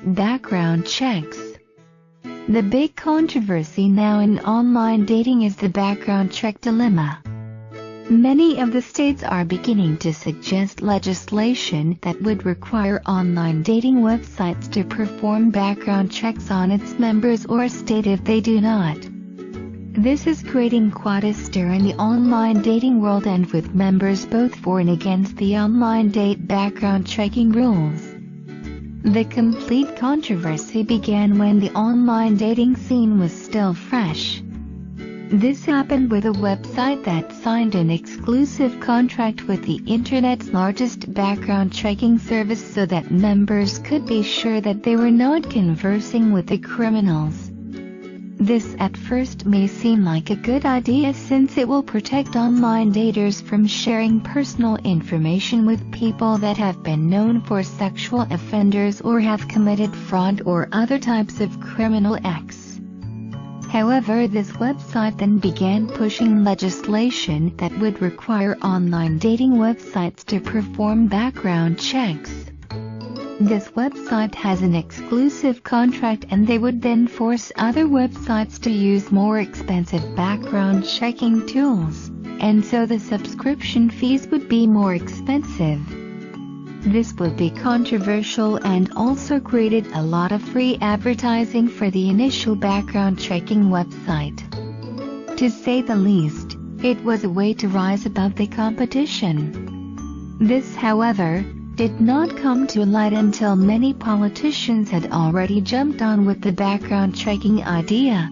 background checks. The big controversy now in online dating is the background check dilemma. Many of the states are beginning to suggest legislation that would require online dating websites to perform background checks on its members or state if they do not. This is creating quite a stir in the online dating world, and with members both for and against the online date background checking rules. The complete controversy began when the online dating scene was still fresh. This happened with a website that signed an exclusive contract with the Internet's largest background checking service so that members could be sure that they were not conversing with the criminals. This at first may seem like a good idea, since it will protect online daters from sharing personal information with people that have been known for sexual offenders or have committed fraud or other types of criminal acts. However, this website then began pushing legislation that would require online dating websites to perform background checks. This website has an exclusive contract, and they would then force other websites to use more expensive background checking tools, and so the subscription fees would be more expensive. This would be controversial and also created a lot of free advertising for the initial background checking website. To say the least, it was a way to rise above the competition. This, however, did not come to light until many politicians had already jumped on with the background checking idea.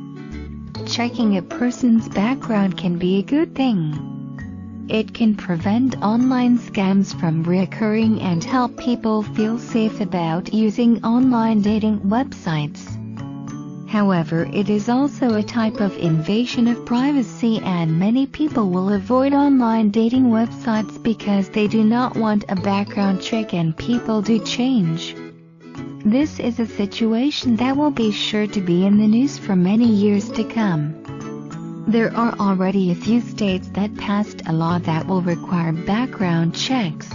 Checking a person's background can be a good thing. It can prevent online scams from reoccurring and help people feel safe about using online dating websites. However, it is also a type of invasion of privacy, and many people will avoid online dating websites because they do not want a background check, and people do change. This is a situation that will be sure to be in the news for many years to come. There are already a few states that passed a law that will require background checks.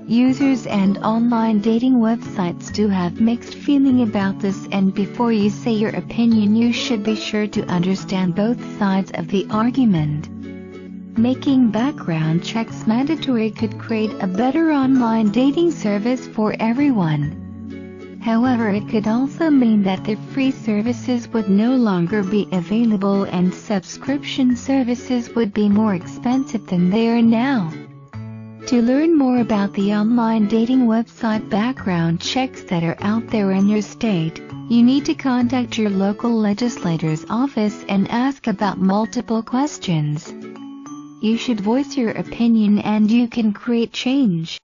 Users and online dating websites do have mixed feeling about this, and before you say your opinion, you should be sure to understand both sides of the argument. Making background checks mandatory could create a better online dating service for everyone. However, it could also mean that the free services would no longer be available, and subscription services would be more expensive than they are now. To learn more about the online dating website background checks that are out there in your state, you need to contact your local legislator's office and ask about multiple questions. You should voice your opinion, and you can create change.